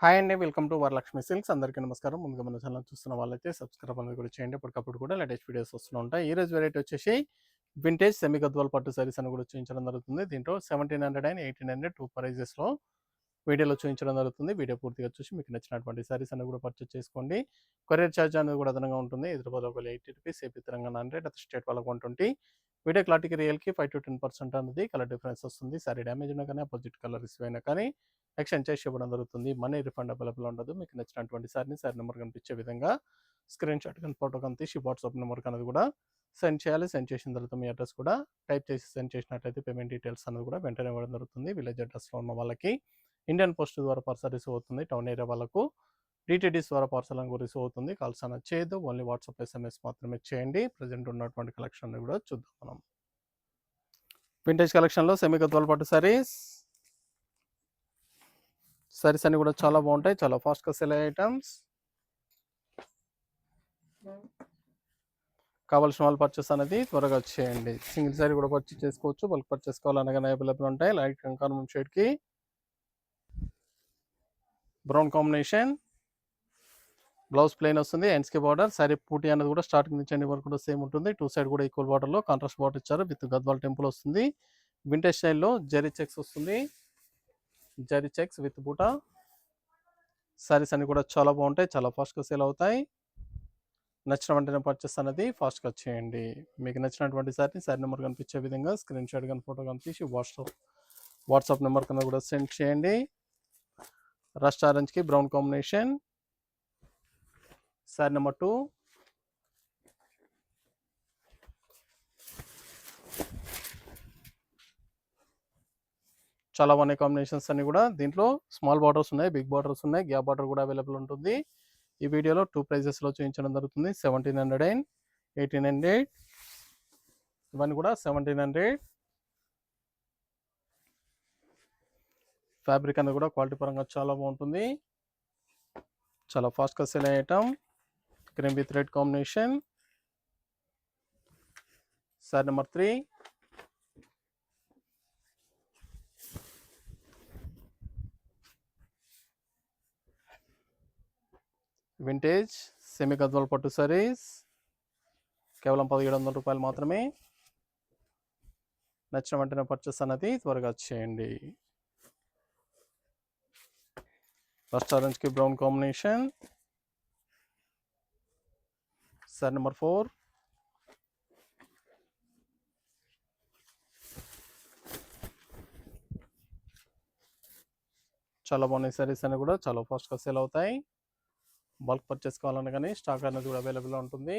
Hi అండి. Welcome to Varalakshmi silks. అందరికీ నమస్కారం. ముందుగా మన ఛానల్ చూస్తున్న వాళ్ళైతే సబ్స్క్రైబ్ అనేది కూడా చేయండి. అప్పటికప్పుడు కూడా లేటెస్ట్ వీడియోస్ వస్తూ ఉంటాయి. ఈ రోజు వెరైటీ వచ్చేసి వింటేజ్ సెమీ గద్వాల్ పట్టు సారీస్ అని కూడా చూపించడం జరుగుతుంది. దీంట్లో 1700 అండ్ 1800 టూ ప్రైజెస్లో వీడియోలో చూపించడం జరుగుతుంది. వీడియో పూర్తిగా చూసి మీకు నచ్చినటువంటి సారీస్ అన్ని కూడా పర్చేస్ చేసుకోండి. కొరియర్ ఛార్జ్ అనేది కూడా అదనంగా ఉంటుంది. హైదరాబాద్ ఒక 80 rupees, AP Telangana 100, other state వాళ్ళకి 120. వీడియో క్లారిటీకి రియల్కి 5 to 10% అనేది కలర్ డిఫరెన్స్ వస్తుంది. సారీ డ్యామేజ్ ఉన్నా కానీ అపోజిట్ కలర్ రిసీవ్ అయినా కానీ ఎక్స్చేంజ్ చేసి ఇవ్వడం జరుగుతుంది. మనీ రిఫండ్ అవైలబుల్ ఉండదు. మీకు నచ్చినటువంటి సారీని సారీ నెంబర్ కనిపించే విధంగా స్క్రీన్ షాట్ కానీ ఫోటో కానీ తీసి వాట్సాప్ నెంబర్కి అనేది కూడా సెండ్ చేయాలి. సెండ్ చేసిన తర్వాత మీ అడ్రస్ కూడా టైప్ చేసి సెండ్ చేసినట్లయితే పేమెంట్ డీటెయిల్స్ అనేది కూడా వెంటనే ఇవ్వడం జరుగుతుంది. విలేజ్ అడ్రస్లో ఉన్న వాళ్ళకి ఇండియన్ పోస్ట్ ద్వారా పార్సల్ రిసీవ్ అవుతుంది. టౌన్ ఏరియా వాళ్ళకు డిటిడిస్ ద్వారా పార్సల్ అని కూడా రిసీవ్ అవుతుంది. కాల్స్ అనేది చేయదు. ఓన్లీ వాట్సాప్ ఎస్ఎంఎస్ మాత్రమే చేయండి. ప్రజెంట్ ఉన్నటువంటి కలెక్షన్ కూడా చూద్దాం మనం. వింటేజ్ కలెక్షన్లో సెమీ గద్వాల్ పట్టు సారీస్ అన్ని కూడా చాలా బాగుంటాయి. చాలా ఫాస్ట్గా సెల్ అయ్యే ఐటమ్స్. కావాల్సిన వాళ్ళు పర్చేస్ అనేది త్వరగా చేయండి. సింగిల్ సారీ కూడా పర్చేస్ చేసుకోవచ్చు. బల్క్ పర్చేస్ కావాలనగానే అవైలబుల్ ఉంటాయి. లైట్ కనకాంబరం షేడ్కి బ్రౌన్ కాంబినేషన్, బ్లౌజ్ ప్లెయిన్ వస్తుంది. హ్యాండ్స్కి బార్డర్. సారీ పూటీ అనేది కూడా స్టార్టింగ్ నుంచి ఎండింగ్ వరకు కూడా సేమ్ ఉంటుంది. టూ సైడ్ కూడా ఈక్వల్ బార్డర్లో కాంట్రాస్ట్ బార్డర్ ఇచ్చారు. విత్ గద్వాల్ టెంపుల్ వస్తుంది. వింటేజ్ స్టైల్లో జరీ చెక్స్ వస్తుంది. జరీ చెక్స్ విత్ బూటా. సారీస్ అన్ని కూడా చాలా బాగుంటాయి. చాలా ఫాస్ట్గా సేల్ అవుతాయి. నచ్చిన వెంటనే పర్చేస్ అనేది ఫాస్ట్గా చేయండి. మీకు నచ్చినటువంటి సారీ నెంబర్ కనిపించే విధంగా స్క్రీన్ షాట్ కానీ ఫోటో కానీ తీసి వాట్సాప్ నెంబర్ కన్నా కూడా సెండ్ చేయండి. రస్ట్ ఆరెంజ్కి బ్రౌన్ కాంబినేషన్. సారీ నెంబర్ 2. చాలా బాగున్నాయి కాంబినేషన్స్ అన్ని కూడా. దీంట్లో స్మాల్ బార్డర్స్ ఉన్నాయి, బిగ్ బార్డర్స్ ఉన్నాయి, గ్యాప్ బార్డర్ కూడా అవైలబుల్ ఉంటుంది. ఈ వీడియోలో టూ ప్రైజెస్లో చూపించడం జరుగుతుంది. 1700 అండ్ 1800. ఇవన్నీ కూడా 1700. ఫ్యాబ్రిక్ అనేది కూడా క్వాలిటీ పరంగా చాలా బాగుంటుంది. చాలా ఫాస్ట్గా సెల్ అయ్యే item. Cream with red combination. Sari number 3. Vintage semi Gadwal పట్టు సారీస్ కేవలం 1700 రూపాయలు మాత్రమే. నచ్చిన వెంటనే పర్చేస్ అనేది త్వరగా చేయండి. రస్ట్ ఆరెంజ్కి బ్రౌన్ కాంబినేషన్. సారీ నెంబర్ 4. చాలా బాగున్నాయి సారీస్ అని కూడా చాలా ఫాస్ట్గా సేల్ అవుతాయి. బల్క్ పర్చేస్ కావాలన్నా కానీ స్టాక్ అనేది కూడా అవైలబుల్లో ఉంటుంది.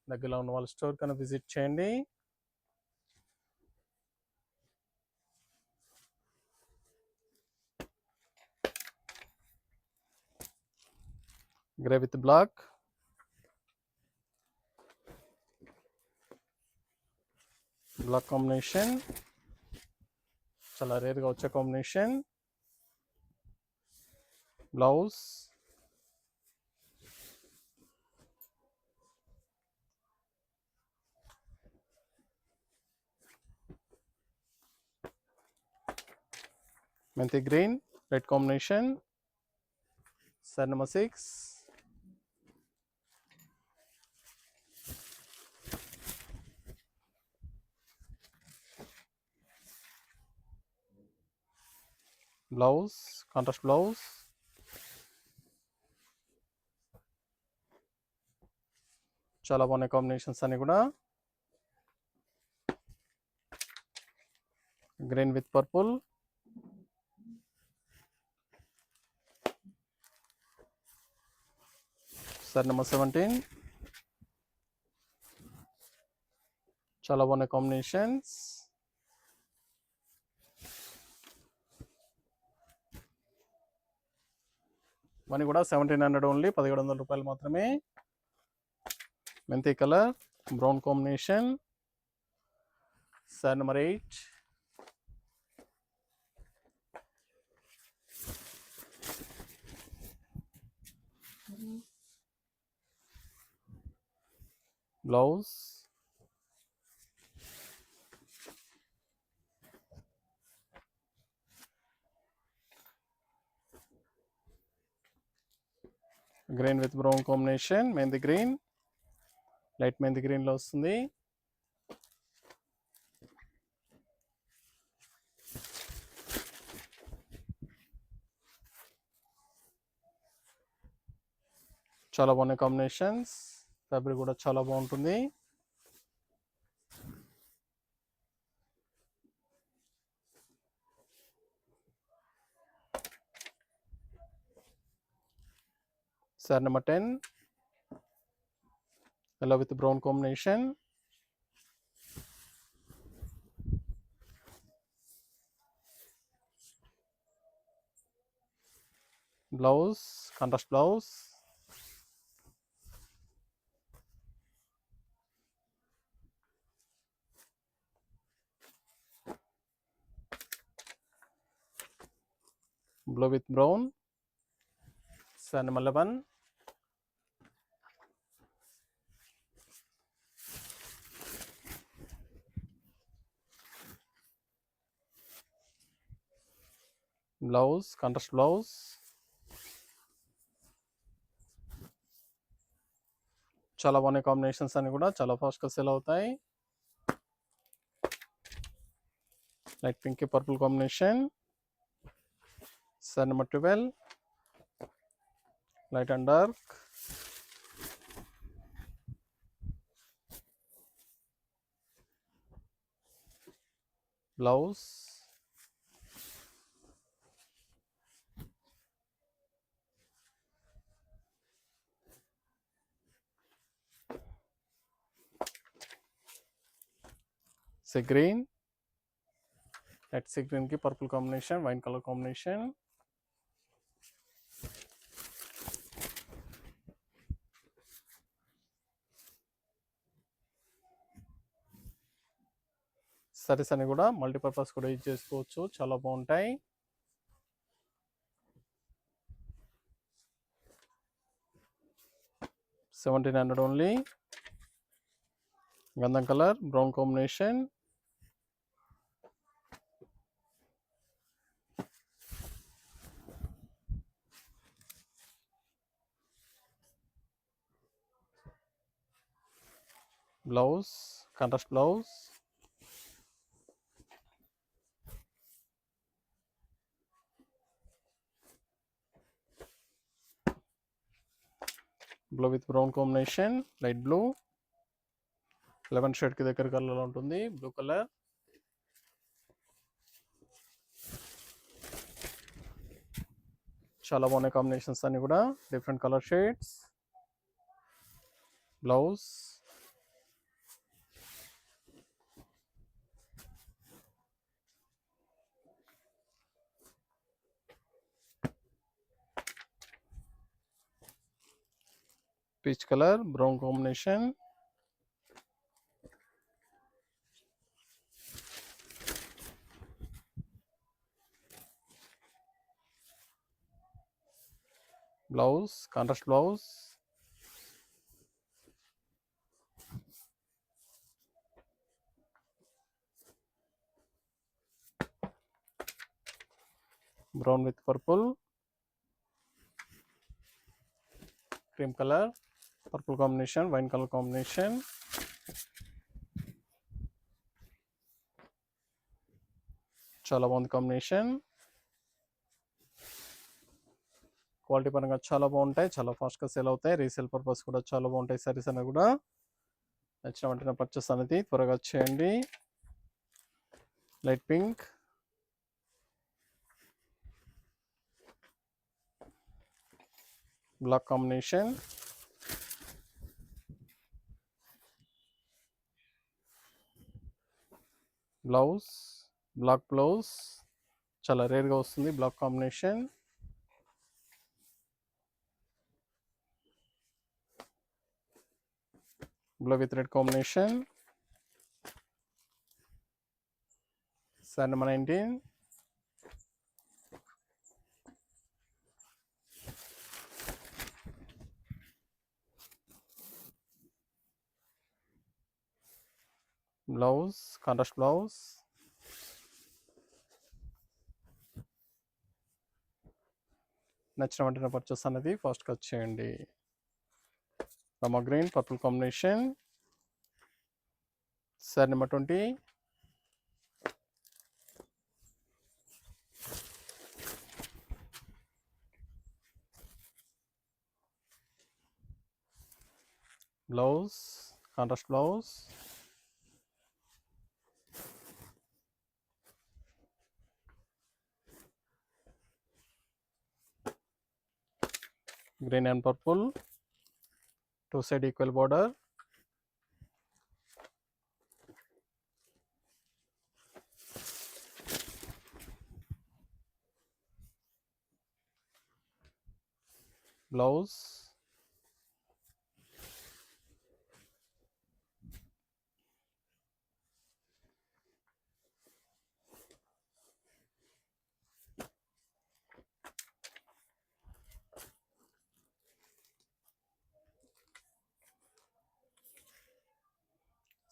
దగ్గరలో ఉన్న వాళ్ళ స్టోర్ కన్నా విజిట్ చేయండి. Grey with black. Black combination చాలా రేర్గా వచ్చే కాంబినేషన్. బ్లౌజ్. మెంతి green red combination. Sari number 6. Blouse contrast blouse. చాలా బాగున్నాయి కాంబినేషన్స్ అన్ని కూడా. Green with purple. Sari number 17. చాలా బాగున్నాయి కాంబినేషన్స్. మనీ కూడా 1700 ఓన్లీ, 1700 రూపాయలు మాత్రమే. మెంతి colour brown combination. Sari number 8. Blouse. Green with brown combination, mehndi green, light mehndi గ్రీన్లో వస్తుంది. చాలా బాగున్నాయి కాంబినేషన్స్, ఫ్యాబ్రిక్ కూడా చాలా బాగుంటుంది. Sorry number 10, yellow with brown combination. Blouse, contrast blouse. Blue with brown. Saree number 11. Blouse, contrast blouse. చాలా బాగున్నాయి కాంబినేషన్స్ అన్ని కూడా చాలా ఫాస్ట్గా సేల్ అవుతాయి. Light pink purple combination. Sari number 12, light and dark. Blouse, sea green, light sea green కి purple combination, wine colour combination. Saris అని కూడా మల్టీపర్పస్ కూడా యూజ్ చేసుకోవచ్చు, చాలా బాగుంటాయి. $1,700 ఓన్లీ. గంధం colour, brown combination. Blouse, contrast blouse. Blue with brown combination, light blue. 11 shade కి దగ్గర కలర్ ఉంటుంది, బ్లూ కలర్. చాలా బాగున్నాయి కాంబినేషన్స్ అన్ని కూడా, different colour shades. Blouse, peach colour, brown combination. Blouse, contrast blouse. Brown with purple, cream colour, purple combination, wine colour combination. చాలా బాగుంది combination. Quality పరంగా చాలా బాగుంటాయి, చాలా ఫాస్ట్గా సేల్ అవుతాయి. రీసేల్ పర్పస్ కూడా చాలా బాగుంటాయి సారీస్ అనేవి కూడా. నచ్చిన వెంటనే పర్చేస్ అనేది త్వరగా చేయండి. Light pink, black combination. Blouse, black blouse. చాలా రేర్గా వస్తుంది black combination. Blue with red combination. Sari number 19, blouse, contrast blouse. నచ్చిన వెంటనే పర్చేస్ అనేది ఫాస్ట్గా వచ్చేయండి. Rama green purple combination, sari number 20. Blouse contrast blouse, green and purple, 2 side equal border, blouse,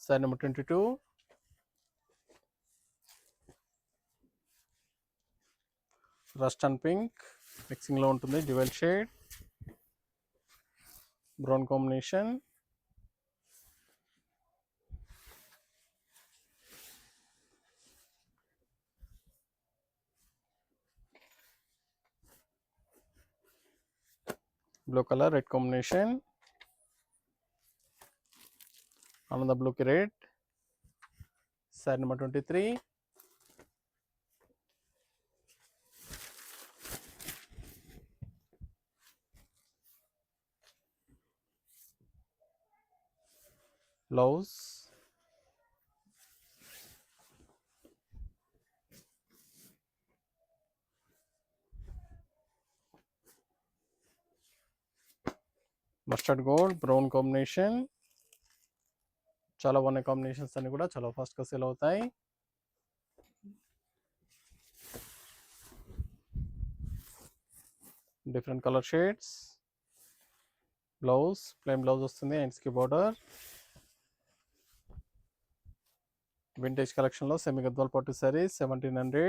side number 22, rust and pink మిక్సింగ్లో ఉంటుంది, dual shade, brown combination, blue colour red combination, ఆనంద బ్లూకి red, sari number 23, blouse, mustard gold brown combination. చాలా బాగున్నాయి combinations అన్ని కూడా చాలా ఫాస్ట్గా సేల్ అవుతాయి. Different colour shades, blouse plain blouse వస్తుంది, హ్యాండ్స్కి బార్డర్, వింటేజ్ కలెక్షన్లో సెమీ గద్వాల్ పట్టు శారీ 1700,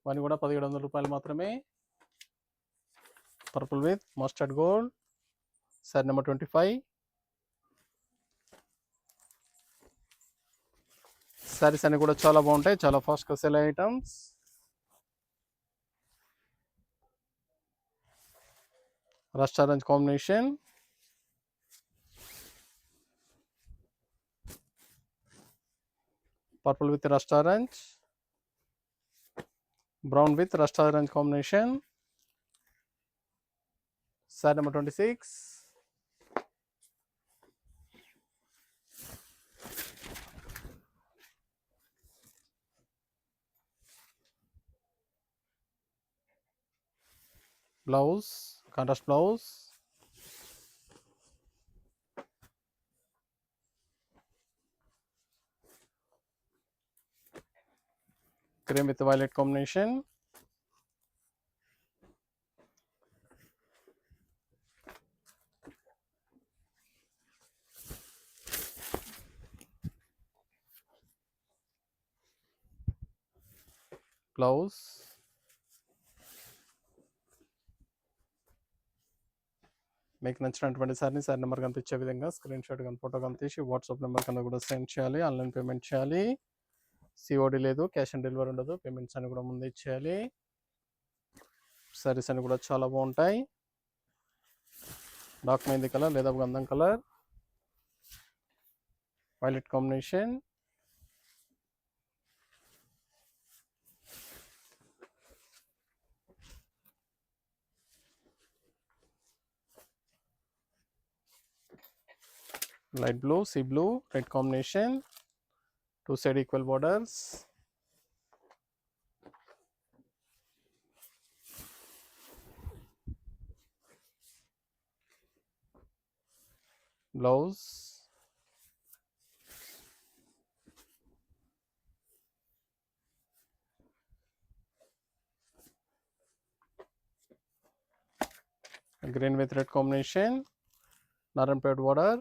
వన్ కూడా 1700 రూపాయలు మాత్రమే. Purple with mustard gold, sari number 25. Saris అన్ని కూడా చాలా బాగుంటాయి, చాలా ఫాస్ట్గా సేల్ అయ్యే items. Rust orange combination, purple with rust orange, brown with rust orange combination, sari number 26, blouse contrast blouse, cream with violet combination, blouse, మీకు నచ్చినటువంటి సారీ నెంబర్ కనిపించే విధంగా స్క్రీన్ షాట్ కానీ ఫోటో కానీ తీసి వాట్సాప్ నెంబర్ కన్నా కూడా సెండ్ చేయాలి. ఆన్లైన్ పేమెంట్ చేయాలి, సిఓడి లేదు, క్యాష్ ఆన్ డెలివరీ ఉండదు. పేమెంట్స్ అని కూడా ముందే ఇచ్చేయాలి. సారీస్ అని కూడా చాలా బాగుంటాయి. డార్క్ మెహందీ కలర్ లేదా గంధం colour, violet combination, light blue, sea blue, red combination, 2 side equal borders, blouse, green with red combination, naranpet border,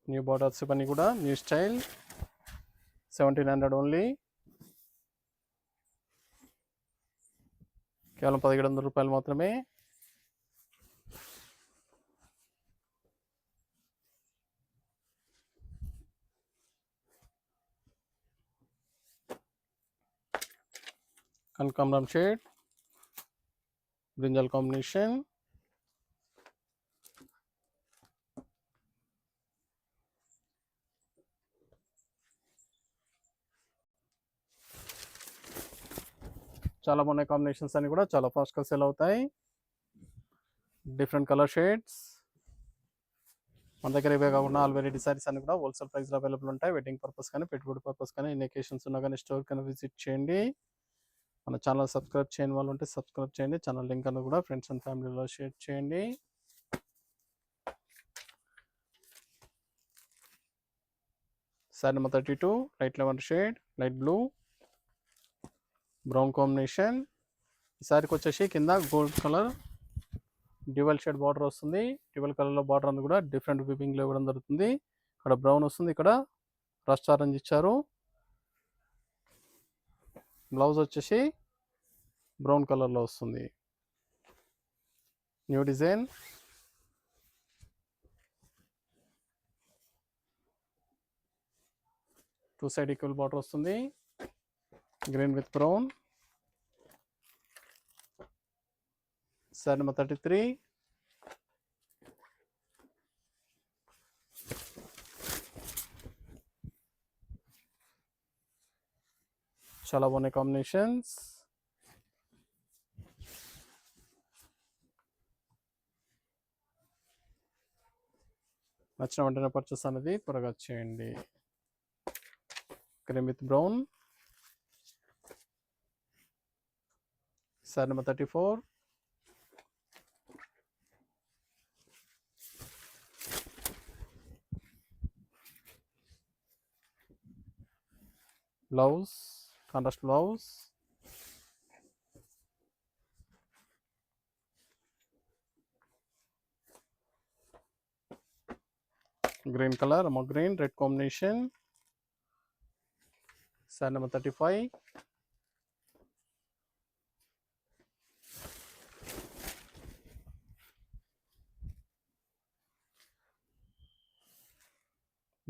new borders ఇవన్నీ కూడా న్యూ స్టైల్ 1700 ఓన్లీ. కేవలం 1700 రూపాయలు మాత్రమే. కనకాంబరం షేడ్, బ్రింజల్ కాంబినేషన్. చాలా బాగున్నాయి కాంబినేషన్స్ అన్ని కూడా చాలా ఫాస్ట్గా సేల్ అవుతాయి. డిఫరెంట్ కలర్ షేడ్స్ మన దగ్గర ఇవే కాకుండా ఆల్ వెరైటీ సారీస్ అన్ని కూడా హోల్సేల్ ప్రైస్లో అవైలబుల్ ఉంటాయి. వెడ్డింగ్ పర్పస్ కానీ పెట్టుబడి పర్పస్ కానీ ఎన్ని అకేషన్స్ ఉన్నా కానీ స్టోర్ కానీ విజిట్ చేయండి. మన ఛానల్ సబ్స్క్రైబ్ చేయని వాళ్ళు ఉంటే సబ్స్క్రైబ్ చేయండి. ఛానల్ లింక్ అನ್ನು కూడా ఫ్రెండ్స్ అండ్ ఫ్యామిలీలో షేర్ చేయండి. Sorry number 32 light eleven shade, light blue, brown combination. ఈ సారీకి వచ్చేసి కింద gold colour dual shade border వస్తుంది. డ్యూవల్ కలర్లో బార్డర్ అంతా కూడా డిఫరెంట్ విపింగ్లో ఇవ్వడం జరుగుతుంది. ఇక్కడ బ్రౌన్ వస్తుంది, ఇక్కడ రస్ట్ ఆరెంజ్ ఇచ్చారు. బ్లౌజ్ వచ్చేసి బ్రౌన్ కలర్లో వస్తుంది. New design. Two side equal border వస్తుంది. Green with brown. Sari number 33 చాలా బాగున్నాయి కాంబినేషన్స్. నచ్చిన వెంటనే పర్చేస్ అనేది త్వరగా చేయండి. Cream with brown. Sari number 34 blouse, contrast blouse. Green colour, green red combination. Sari number 35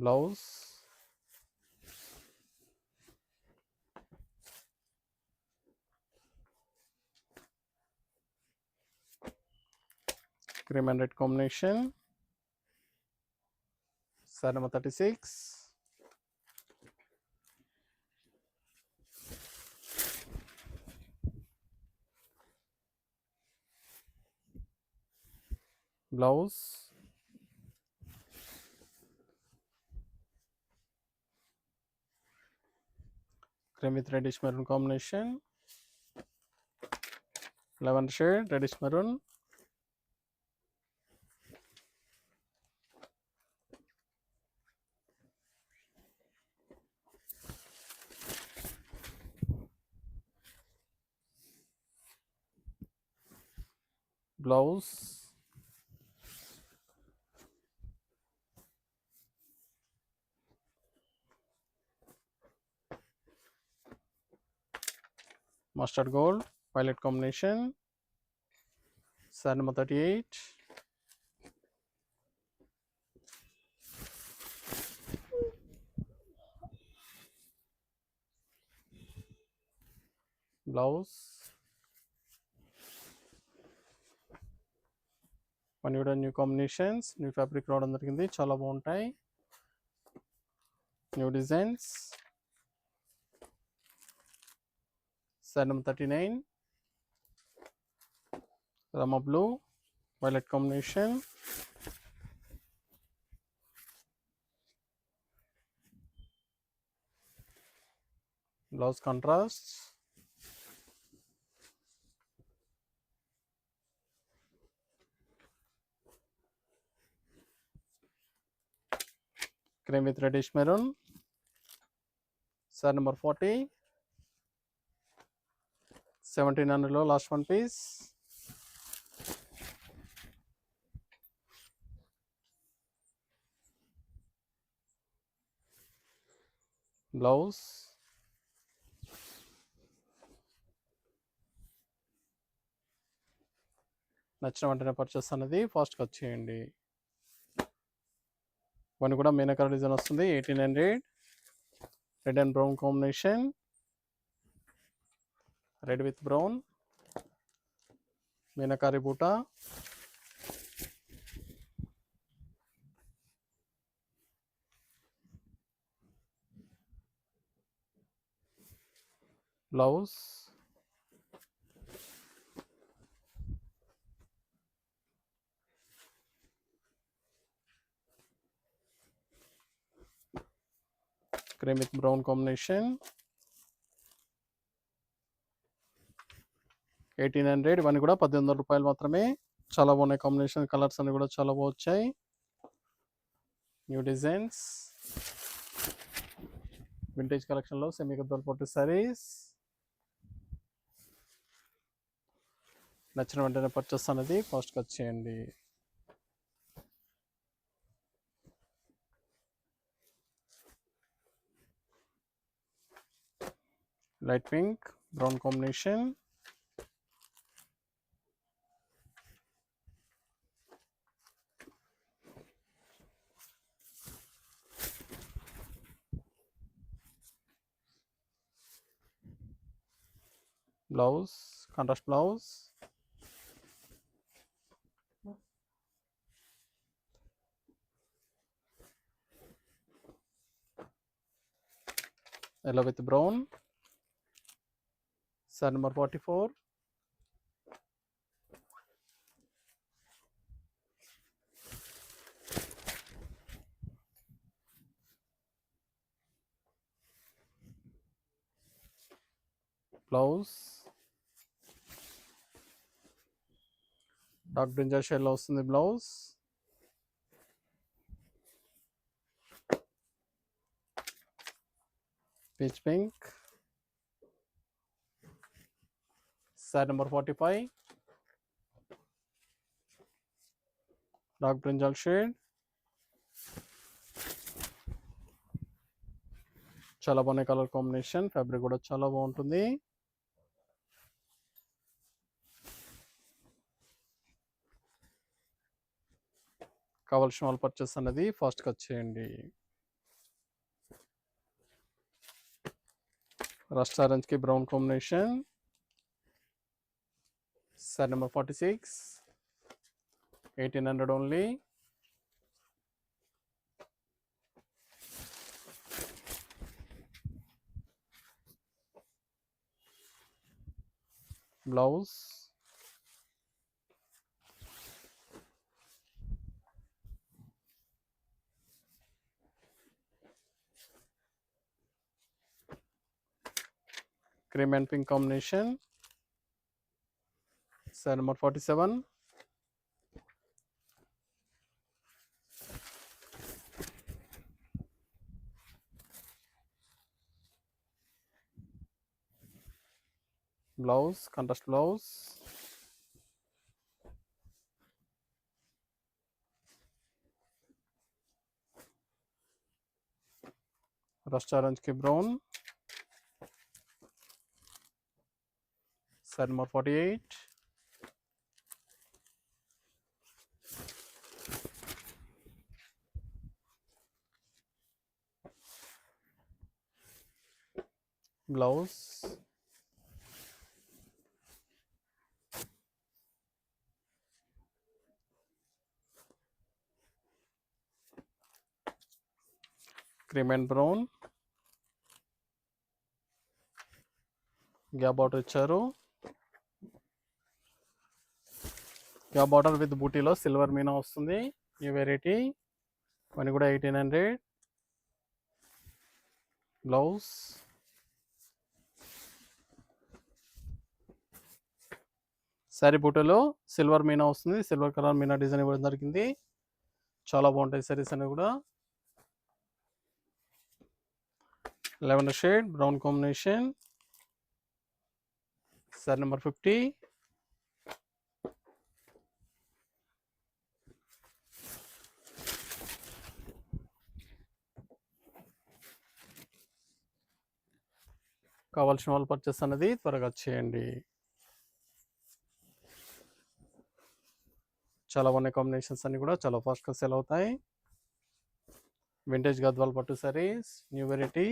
blouse. cream and red combination. Set number 36. Blouse. Cream with reddish maroon combination. Lavender shade, reddish maroon. Blouse. Mustard gold, violet combination. Set number 38. Blouse. మన కూడా new combinations, new fabric రావడం జరిగింది, చాలా బాగుంటాయి. New designs. Set number 39 Rama blue, violet combination. Blouse contrast. Cream with reddish maroon. Set number 40. 1700 low, last one piece. Blouse, నచ్చిన వెంటనే purchase అనేది ఫాస్ట్గా వచ్చేయండి. ఇవన్నీ కూడా మీనాకారి డిజైన్ వస్తుంది. 1800, red and brown combination, red with brown, meenakari buta, blouse, cream with brown combination, 1800. ఇవన్నీ కూడా 1800 రూపాయలు మాత్రమే. చాలా బాగున్నాయి కాంబినేషన్, కలర్స్ అన్ని కూడా చాలా బాగా వచ్చాయి. న్యూ డిజైన్స్, వింటేజ్ కలెక్షన్లో సెమీ గద్వాల్ పట్టు సారీస్. నచ్చిన వెంటనే పర్చేస్ అనేది ఫాస్ట్గా వచ్చేయండి. Light pink brown combination, blouse, contrast blouse, yellow with brown, set number 44, blouse dark brinjal షేడ్లో వస్తుంది. Blouse, peach pink, set number 45, dark brinjal shade. చాలా బాగున్నాయి కలర్ కాంబినేషన్, ఫ్యాబ్రిక్ కూడా చాలా బాగుంటుంది. కావాల్సిన వాళ్ళు పర్చేస్ అనేది ఫాస్ట్గా వచ్చేయండి. రస్ట్ ఆరెంజ్కి brown combination, set number 46, 1800 only. Blouse, cream and pink combination, set number 47, blouse, contrast blouse, rust ఆరెంజ్కి brown, set number 48, blouse, cream and brown, gap border ఇచ్చారు. గ్యాప్ బార్డర్ విత్ బూటీలో సిల్వర్ మీనా వస్తుంది. ఈ variety ఇవన్నీ కూడా 1800. Blouse, sari బూటీలో silver meena వస్తుంది. Silver colour Meena design ఇవ్వడం జరిగింది. చాలా బాగుంటాయి సారీస్ అనేవి కూడా. Lavender shade brown combination, sari number 50, కావాల్సిన వాళ్ళు పర్చేస్ అనేది త్వరగా చేయండి. చాలా బాగున్నాయి కాంబినేషన్స్ అన్ని కూడా చాలా ఫాస్ట్గా సేల్ అవుతాయి. వింటేజ్ గద్వాల్ పట్టు saris, new variety,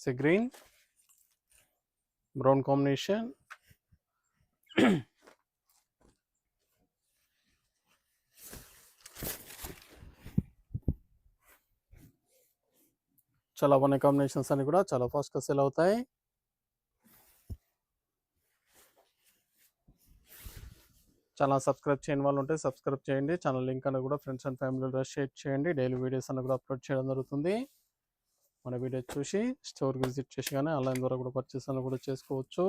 see green, brown combination, చాలా బాగున్నాయి కాంబినేషన్స్ అన్ని కూడా చాలా ఫాస్ట్గా సేల్ అవుతాయి. ఛానల్ సబ్స్క్రైబ్ చేయని వాళ్ళు ఉంటే సబ్స్క్రైబ్ చేయండి. ఛానల్ లింక్ అనేది కూడా ఫ్రెండ్స్ అండ్ ఫ్యామిలీలో షేర్ చేయండి. డైలీ వీడియోస్ అన్ని కూడా అప్లోడ్ చేయడం జరుగుతుంది. మన వీడియో చూసి స్టోర్కి విజిట్ చేసి కానీ ఆన్లైన్ ద్వారా కూడా పర్చేస్ అని కూడా చేసుకోవచ్చు.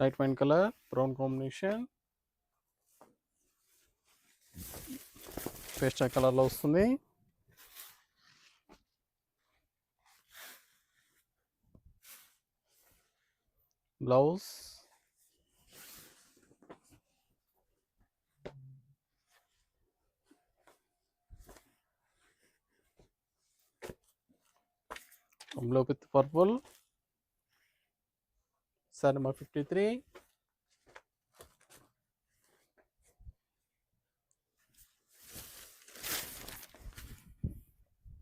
Light wine colour, brown combination, pastel కలర్లో వస్తుంది. Blouse, blue with purple, sari number 53.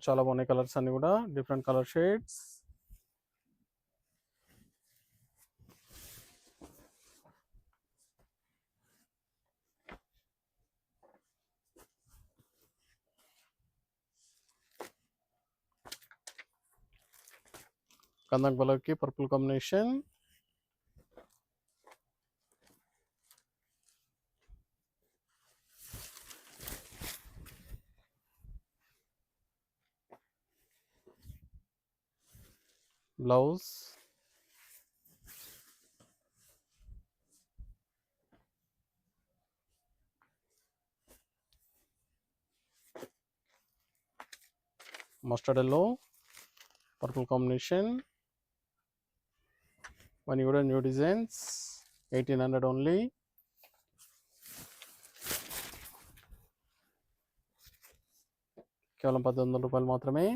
చాలా బాగున్నాయి కలర్స్ అన్ని కూడా డిఫరెంట్ కలర్ షేడ్స్. కందక్ కలర్ కి purple combination, blouse, mustard yellow, purple combination. One కూడా న్యూ డిజైన్స్, 1800 ఓన్లీ. కేవలం 1800 రూపాయలు మాత్రమే.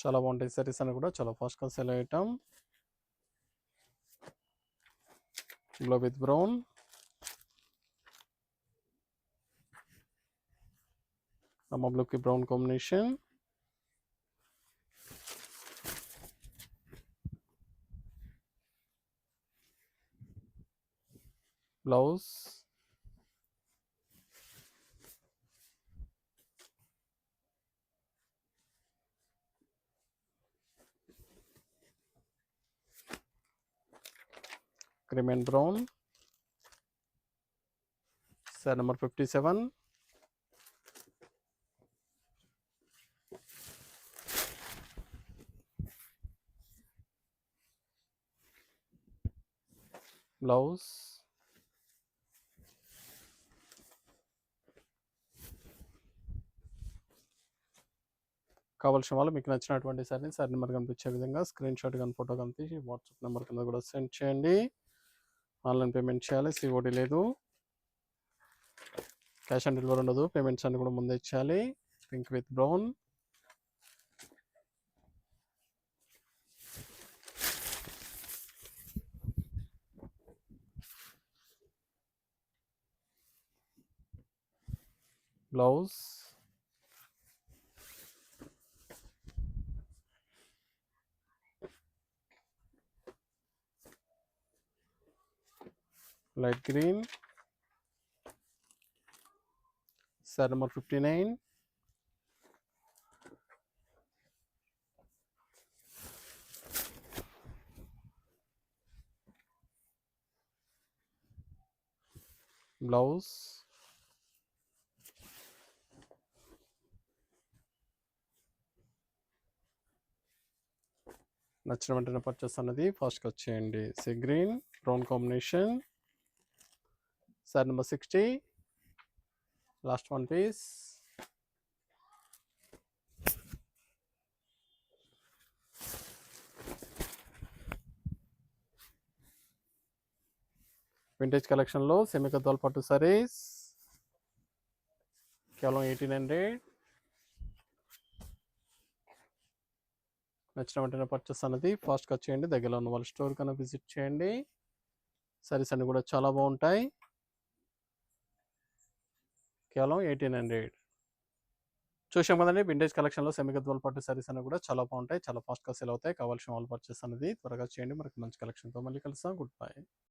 చాలా బాగుంటాయి సారీస్ అని కూడా చాలా ఫాస్ట్గా సేల్ అయ్యటం. బ్లూ విత్ బ్రౌన్, బ్లూకి brown combination, blouse, cream and brown, sari number 57. Blouse, కావాల్సిన వాళ్ళు మీకు నచ్చినటువంటి సారీ నెంబర్ కనిపించే విధంగా స్క్రీన్ షాట్ కానీ ఫోటో కానీ తీసి వాట్సాప్ నెంబర్ కింద కూడా సెండ్ చేయండి. ఆన్లైన్ పేమెంట్ చేయాలి, సిఓడి లేదు, క్యాష్ ఆన్ డెలివరీ ఉండదు. పేమెంట్స్ అన్ని కూడా ముందే ఇచ్చేయాలి. Pink with brown, blouse, light green, sari number 59. Blouse, నచ్చిన వెంటనే పర్చేస్ అన్నది ఫాస్ట్గా వచ్చేయండి. Sea green, brown combination, sari number 60. Last one piece. Vintage కలెక్షన్లో సెమీ గద్వాల్ పట్టు సారీస్, కేవలం 1800. నచ్చిన వెంటనే పర్చేస్ అనేది ఫాస్ట్గా చేయండి. దగ్గరలో ఉన్న వాళ్ళ స్టోర్ కన్నా విజిట్ చేయండి. సారీస్ అన్ని కూడా చాలా బాగుంటాయి. కేవలం 1800. చూసాం కదండి, వింటేజ్ కలెక్షన్లో సెమీ గద్వాల్ పట్టు సారీస్ అన్ని కూడా చాలా బాగుంటాయి. చాలా ఫాస్ట్గా సేల్ అవుతాయి. కావాల్సిన వాళ్ళు పర్చేస్ అనేది త్వరగా చేయండి. మనకి మంచి కలెక్షన్తో మళ్ళీ కలుస్తాం. Good bye.